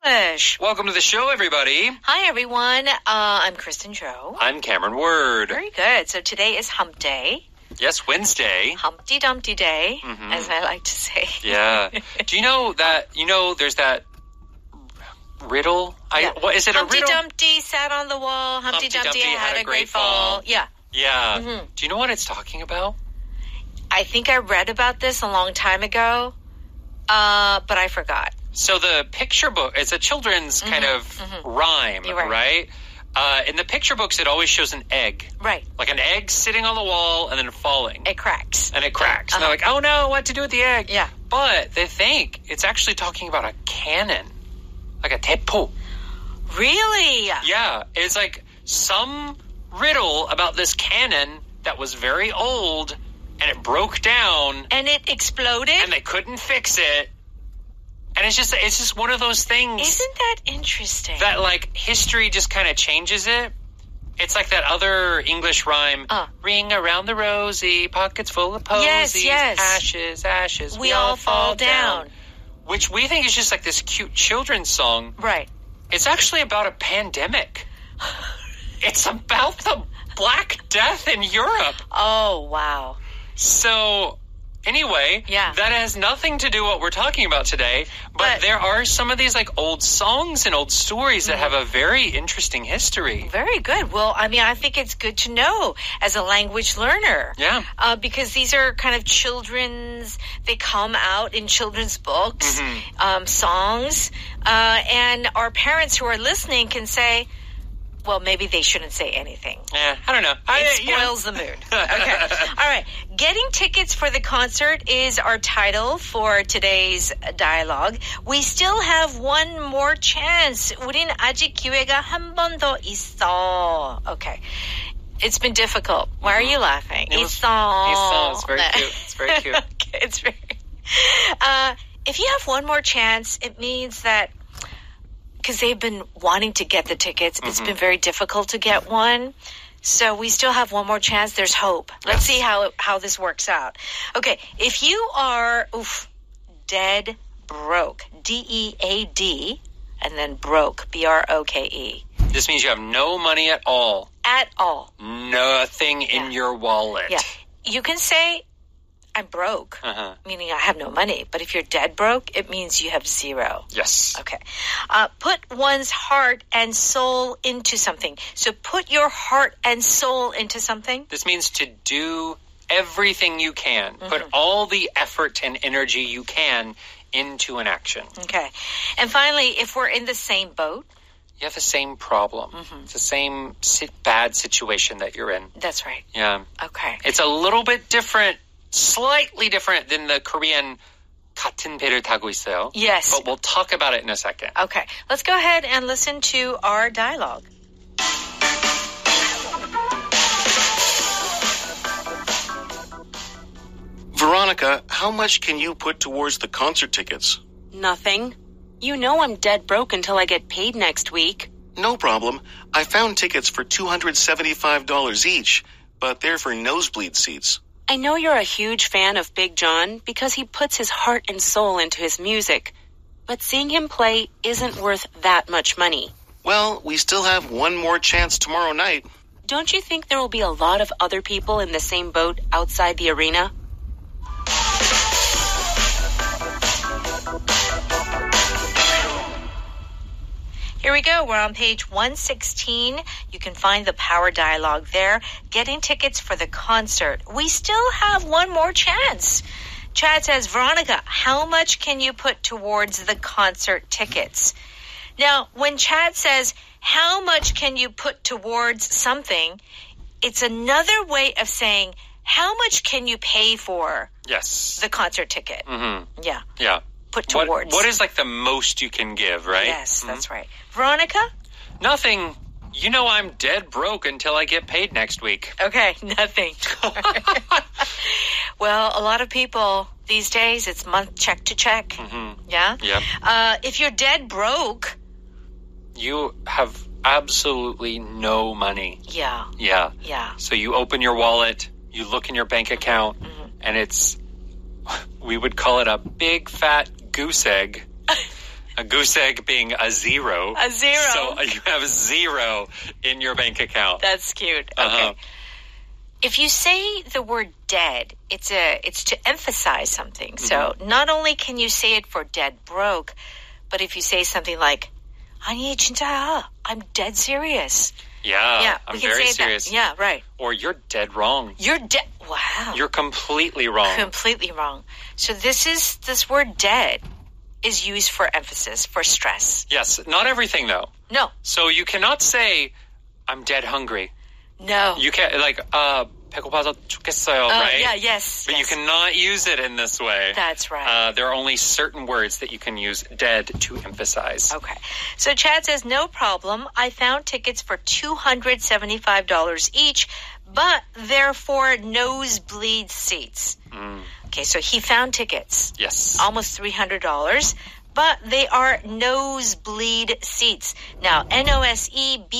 English. Welcome to the show, everybody. Hi, everyone. I'm Kristen Joe. I'm Cameron Word. Very good. So today is Hump Day. Yes, Wednesday. Humpty Dumpty Day, as I like to say. Yeah. Do you know that, there's that riddle? What is it, Humpty a riddle? Dumpty sat on the wall. Humpty Dumpty had a great fall. Yeah. Yeah. Mm-hmm. Do you know what it's talking about? I think I read about this a long time ago, but I forgot. So the picture book, it's a children's kind of rhyme, You're right? In the picture books, it always shows an egg. Right. Like an egg sitting on the wall and then falling. It cracks. And it cracks. And they're like, oh no, what to do with the egg? Yeah. But they think it's actually talking about a cannon. Like a tepo. Really? Yeah. It's like some riddle about this cannon that was very old and it broke down. And it exploded? And they couldn't fix it. And it's just one of those things. Isn't that interesting? That, like, history just kind of changes it. It's like that other English rhyme. Ring around the rosy, pockets full of posies. Yes. Ashes, ashes, we all fall down. Which we think is just like this cute children's song. Right. It's actually about a pandemic. It's about the Black Death in Europe. Oh, wow. So... Anyway, that has nothing to do with what we're talking about today, but there are some of these like old songs and old stories that have a very interesting history. Very good. Well, I mean, I think it's good to know as a language learner. Yeah. Because these are kind of they come out in children's books, songs, and our parents who are listening can say, well, maybe they shouldn't say anything. Yeah, I don't know. It spoils the mood. Okay. All right. Getting tickets for the concert is our title for today's dialogue. We still have one more chance. 우린 아직 기회가 한 번 더 있어. Okay. It's been difficult. Why are you laughing? 있어. It's very cute. It's very cute. Okay, it's very... if you have one more chance, it means that because they've been wanting to get the tickets. It's been very difficult to get one. So we still have one more chance. There's hope. Let's see how this works out. Okay, if you are dead broke, D-E-A-D, and then broke, B-R-O-K-E. This means you have no money at all. At all. Nothing in your wallet. Yeah. You can say, I'm broke, meaning I have no money. But if you're dead broke, it means you have zero. Yes. Okay. Put one's heart and soul into something. So put your heart and soul into something. This means to do everything you can. Put all the effort and energy you can into an action. Okay. And finally, if we're in the same boat. You have the same problem. It's the same bad situation that you're in. That's right. Yeah. Okay. It's a little bit different. Slightly different than the Korean 같은 배를 타고 있어요. Yes. But we'll talk about it in a second. Okay. Let's go ahead and listen to our dialogue. Veronica, how much can you put towards the concert tickets? Nothing. You know I'm dead broke until I get paid next week. No problem. I found tickets for $275 each, but they're for nosebleed seats. I know you're a huge fan of Big John because he puts his heart and soul into his music. But seeing him play isn't worth that much money. Well, we still have one more chance tomorrow night. Don't you think there will be a lot of other people in the same boat outside the arena? Here we go. We're on page 116. You can find the power dialogue there. Getting tickets for the concert. We still have one more chance. Chad says, Veronica, how much can you put towards the concert tickets? Now, when Chad says, how much can you put towards something, it's another way of saying, how much can you pay for the concert ticket? Yeah. Yeah. Put towards. What is like the most you can give, right? Yes, that's right. Veronica? Nothing. You know I'm dead broke until I get paid next week. Okay, nothing. Well, a lot of people these days, it's month check to check. Yeah? Yeah. If you're dead broke... You have absolutely no money. Yeah. Yeah. Yeah. So you open your wallet, you look in your bank account, and it's... We would call it a big fat goose egg. A goose egg being a zero. A zero. So you have 0 in your bank account. That's cute. Okay. If you say the word dead, it's to emphasize something. So not only can you say it for dead broke, but if you say something like, 아니 진짜야, I'm dead serious. Yeah, we I'm can very say serious. That. Yeah, right. Or you're dead wrong. You're dead. Wow. You're completely wrong. Completely wrong. So this word dead is used for emphasis, for stress. Yes, not everything though. No. So you cannot say, I'm dead hungry. No. You can't, like, 배고파서 죽겠어요, right? Yeah, yes. But you cannot use it in this way. That's right. There are only certain words that you can use dead to emphasize. Okay. So Chad says, no problem. I found tickets for $275 each, but they're for nosebleed seats. Okay, so he found tickets. Yes. Almost $300. But they are nosebleed seats. Now, Nosebleed.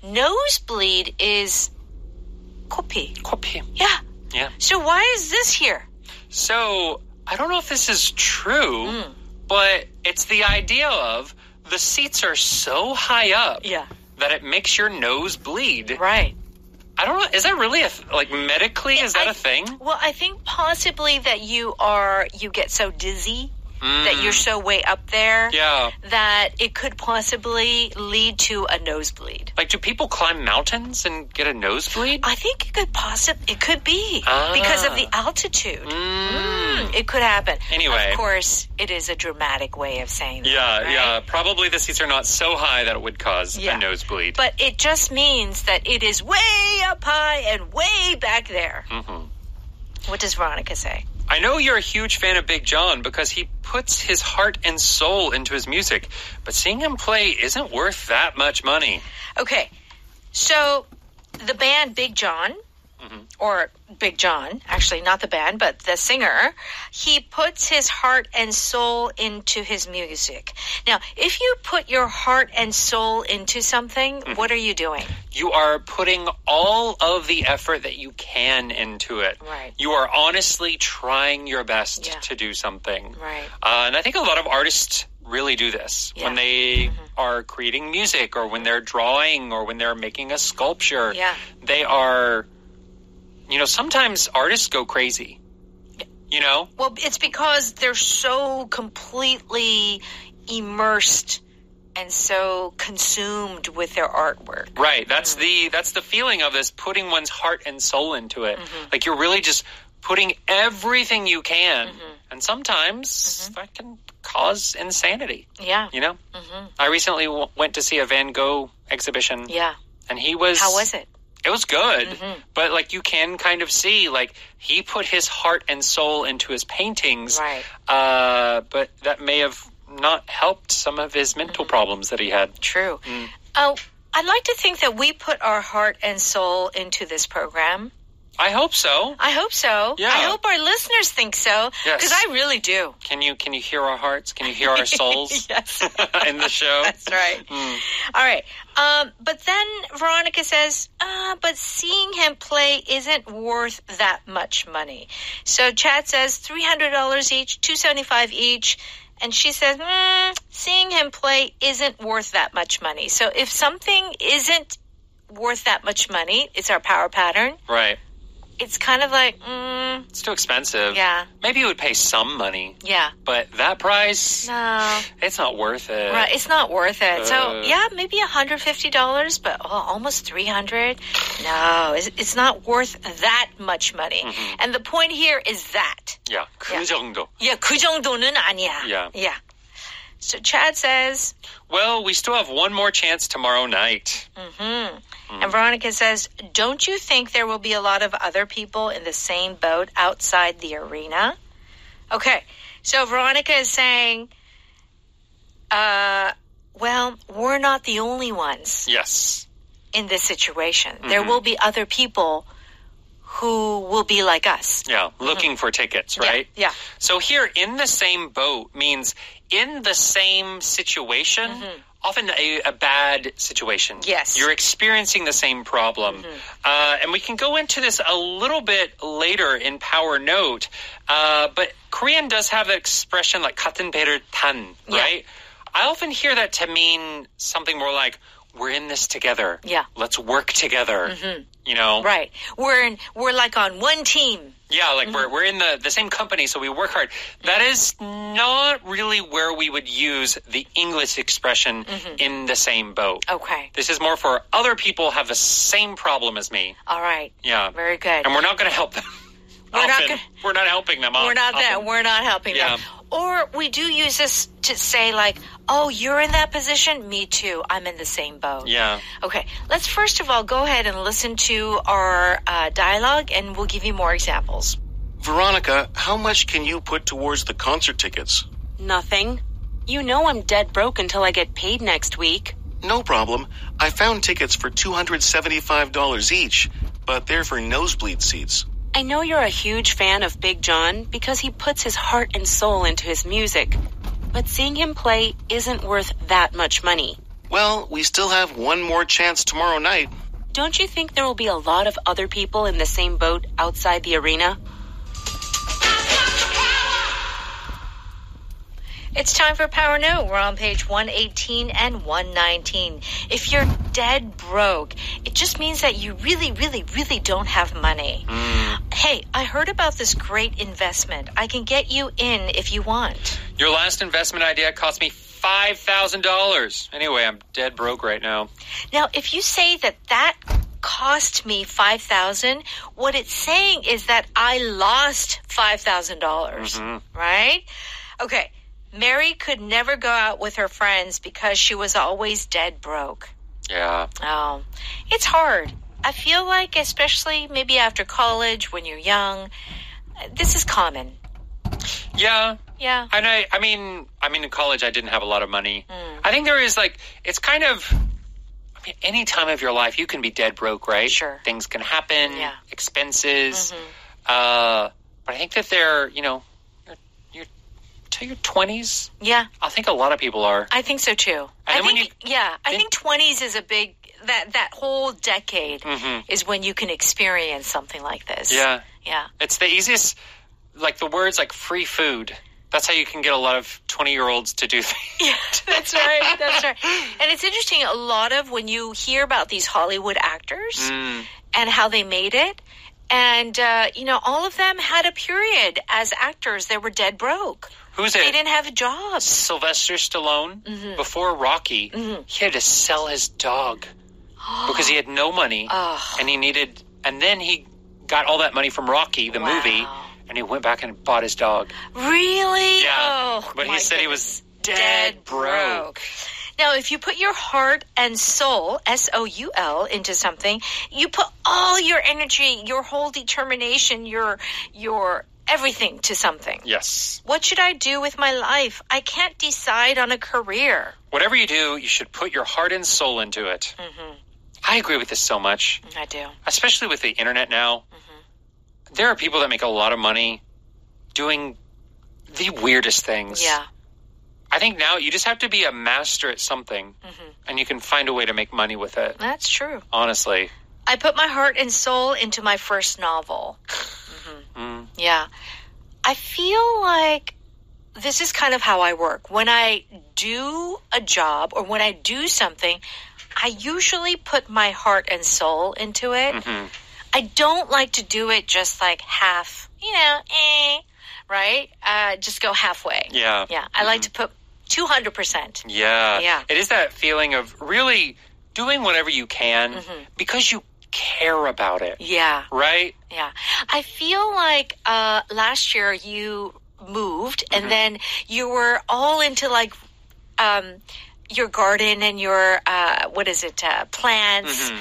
Nosebleed is 코피. 코피. Yeah. Yeah. So why is this here? So, I don't know if this is true, but it's the idea of the seats are so high up that it makes your nose bleed. Right. I don't know. Is that really medically, is that a thing? Well, I think possibly that you get so dizzy that you're so way up there that it could possibly lead to a nosebleed. Like, do people climb mountains and get a nosebleed? I think it could be because of the altitude. It could happen. Anyway. Of course, it is a dramatic way of saying that. Yeah, right? yeah. Probably the seats are not so high that it would cause a nosebleed. But it just means that it is way up high and way back there. What does Veronica say? I know you're a huge fan of Big John because he puts his heart and soul into his music, but seeing him play isn't worth that much money. Okay, so the band Big John, or Big John, actually not the band, but the singer, he puts his heart and soul into his music. Now, if you put your heart and soul into something, what are you doing? You are putting all of the effort that you can into it. Right. You are honestly trying your best to do something. Right. And I think a lot of artists really do this when they are creating music or when they're drawing or when they're making a sculpture. Yeah. They are, sometimes artists go crazy, Well, it's because they're so completely immersed and so consumed with their artwork. Right. That's the feeling of this, putting one's heart and soul into it. Like you're really just putting everything you can. And sometimes that can cause insanity. Yeah. I recently went to see a Van Gogh exhibition. Yeah. And he was... How was it? It was good. But like you can kind of see, like he put his heart and soul into his paintings. Right. But that may have not helped some of his mental problems that he had. True. Oh, I'd like to think that we put our heart and soul into this program. I hope so. I hope so. Yeah. I hope our listeners think so. Yes. Because I really do. Can you hear our hearts? Can you hear our souls? Yes. In the show? That's right. All right. But then Veronica says, but seeing him play isn't worth that much money. So Chad says $300 each, $275 each. And she says, seeing him play isn't worth that much money. So if something isn't worth that much money, it's our power pattern. Right. It's kind of like, it's too expensive. Yeah. Maybe you would pay some money. Yeah. But that price, no, it's not worth it. Right, it's not worth it. So yeah, maybe $150, but almost $300. No, it's not worth that much money. And the point here is that. Yeah, 그 정도. Yeah, 그 정도는 아니야. Yeah. Yeah. So Chad says, well, we still have one more chance tomorrow night. And Veronica says, don't you think there will be a lot of other people in the same boat outside the arena? Okay, so Veronica is saying, well, we're not the only ones. Yes. In this situation. There will be other people who will be like us. Yeah, looking for tickets, right? Yeah. So here, in the same boat means in the same situation, often a bad situation. Yes. You're experiencing the same problem. And we can go into this a little bit later in Power Note, but Korean does have an expression like 같은 배를 탄, right? I often hear that to mean something more like, we're in this together. Yeah. Let's work together. You know? Right. We're like on one team. Yeah, like we're in the same company, so we work hard. That is not really where we would use the English expression in the same boat. Okay. This is more for other people have the same problem as me. All right. Yeah. Very good. And we're not going to help them. We're not helping them. We're not helping them. Or we do use this to say like, oh, you're in that position? Me too. I'm in the same boat. Yeah. Okay. Let's first of all go ahead and listen to our dialogue, and we'll give you more examples. Veronica, how much can you put towards the concert tickets? Nothing. You know I'm dead broke until I get paid next week. No problem. I found tickets for $275 each, but they're for nosebleed seats. I know you're a huge fan of Big John because he puts his heart and soul into his music. But seeing him play isn't worth that much money. Well, we still have one more chance tomorrow night. Don't you think there will be a lot of other people in the same boat outside the arena? It's time for Power Note. We're on page 118 and 119. If you're dead broke, it just means that you really, really, really don't have money. Hey, I heard about this great investment. I can get you in if you want. Your last investment idea cost me $5,000. Anyway, I'm dead broke right now. Now, if you say that cost me $5,000, what it's saying is that I lost $5,000, right? Okay. Mary could never go out with her friends because she was always dead broke. Yeah. Oh, it's hard. I feel like, especially maybe after college when you're young, this is common. Yeah. Yeah. And I mean, in college I didn't have a lot of money. I think there is it's kind of, any time of your life you can be dead broke, right? Sure. Things can happen. Yeah. Expenses. But I think that they're, to your 20s. Yeah. I think a lot of people are. I think so too. I think 20s is a big, that whole decade is when you can experience something like this. Yeah. Yeah. It's the easiest, the words like free food. That's how you can get a lot of 20-year-olds to do things. Yeah, that's right. That's right. And it's interesting, a lot of when you hear about these Hollywood actors and how they made it, and, all of them had a period as actors. They were dead broke. Who's it? They didn't have a job. Sylvester Stallone, before Rocky, he had to sell his dog because he had no money, and then he got all that money from Rocky, the movie, and he went back and bought his dog. Really? Yeah. Oh, but he said he was dead broke. Now, if you put your heart and soul, S-O-U-L, into something, you put all your energy, your whole determination, your everything to something. Yes. What should I do with my life? I can't decide on a career. Whatever you do, you should put your heart and soul into it. I agree with this so much. I do. Especially with the internet now. There are people that make a lot of money doing the weirdest things. Yeah. I think now you just have to be a master at something, and you can find a way to make money with it. That's true. Honestly. I put my heart and soul into my first novel. Yeah. I feel like this is kind of how I work. When I do a job or when I do something, I usually put my heart and soul into it. I don't like to do it just like half, right? Just go halfway. Yeah. Yeah. I like to put 200%. Yeah. Yeah. It is that feeling of really doing whatever you can because you care about it. Yeah. Right? Yeah. I feel like last year you moved and then you were all into your garden and your, plants.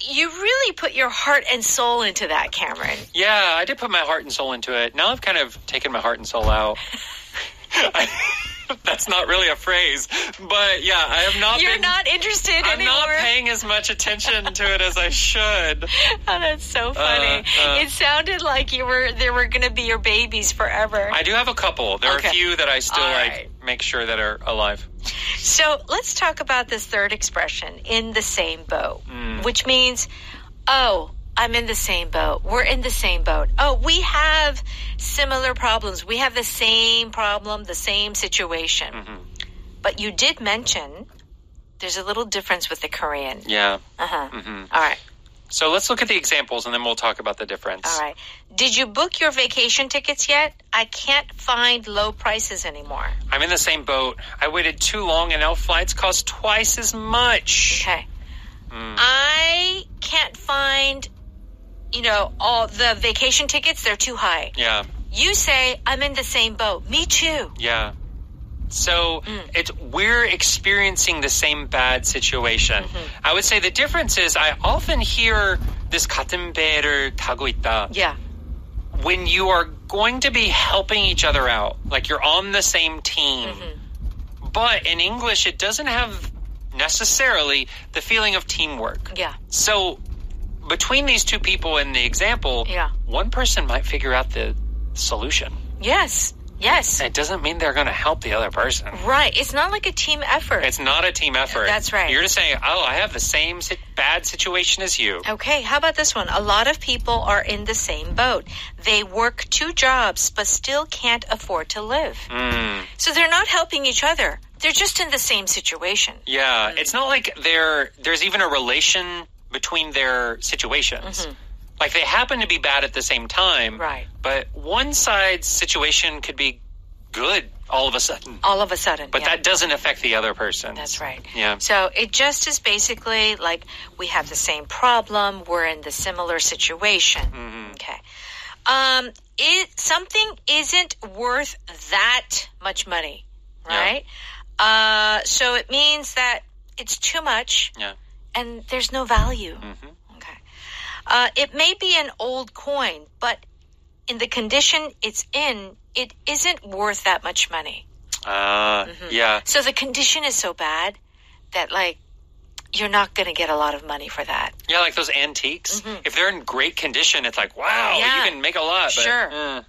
You really put your heart and soul into that, Cameron. Yeah, I did put my heart and soul into it. Now I've kind of taken my heart and soul out. That's not really a phrase. But yeah, I have not You're not interested I'm anymore. not paying as much attention to it as I should. Oh, that's so funny. It sounded like they were going to be your babies forever. I do have a couple. There are a few that I still make sure that are alive. So let's talk about this third expression, in the same boat, which means, oh, I'm in the same boat. We're in the same boat. Oh, we have similar problems. We have the same problem, the same situation. But you did mention there's a little difference with the Korean. Yeah. All right. So let's look at the examples and then we'll talk about the difference. All right. Did you book your vacation tickets yet? I can't find low prices anymore. I'm in the same boat. I waited too long and now flights cost twice as much. Okay. I can't find, all the vacation tickets. They're too high. Yeah. You say, I'm in the same boat. Me too. Yeah. So we're experiencing the same bad situation. I would say the difference is I often hear this 같은 배를 타고 있다. Yeah. When you are going to be helping each other out, like you're on the same team. But in English, it doesn't have necessarily the feeling of teamwork. Yeah. So between these two people in the example, one person might figure out the solution. Yes. It doesn't mean they're going to help the other person. Right. It's not like a team effort. It's not a team effort. That's right. You're just saying, oh, I have the same bad situation as you. Okay, how about this one? A lot of people are in the same boat. They work 2 jobs, but still can't afford to live. So they're not helping each other. They're just in the same situation. Yeah, it's not like there's even a relation between their situations. Like, they happen to be bad at the same time. Right. But one side's situation could be good all of a sudden. But that doesn't affect the other person. That's right. Yeah. So it just is basically like we have the same problem. We're in the similar situation. Okay. Something isn't worth that much money, right? Yeah. So it means that it's too much. Yeah. And there's no value. It may be an old coin, but in the condition it's in, it isn't worth that much money. Yeah. So the condition is so bad that, you're not going to get a lot of money for that. Yeah, like those antiques. If they're in great condition, it's like, wow, you can make a lot. But, sure.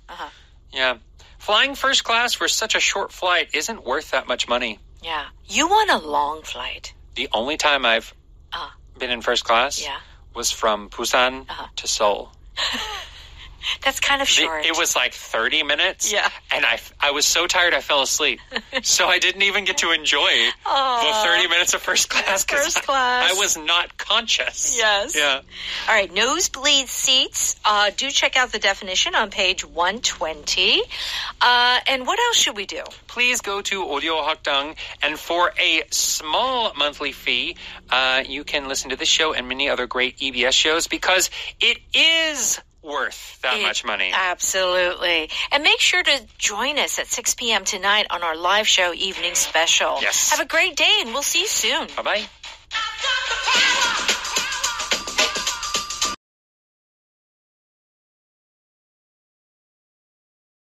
Yeah. Flying first class for such a short flight isn't worth that much money. Yeah. You want a long flight. The only time I've been in first class was from Busan to Seoul. That's kind of short. It was like 30 minutes. Yeah. And I was so tired I fell asleep. So I didn't even get to enjoy the 30 minutes of first class because I was not conscious. Yes. Yeah. All right. Nosebleed seats. Do check out the definition on page 120. And what else should we do? Please go to Audio Hakdang, and for a small monthly fee, you can listen to this show and many other great EBS shows because it is worth that much money. Absolutely. And make sure to join us at 6 p.m. tonight on our live show evening special. Yes. Have a great day, and we'll see you soon. Bye-bye.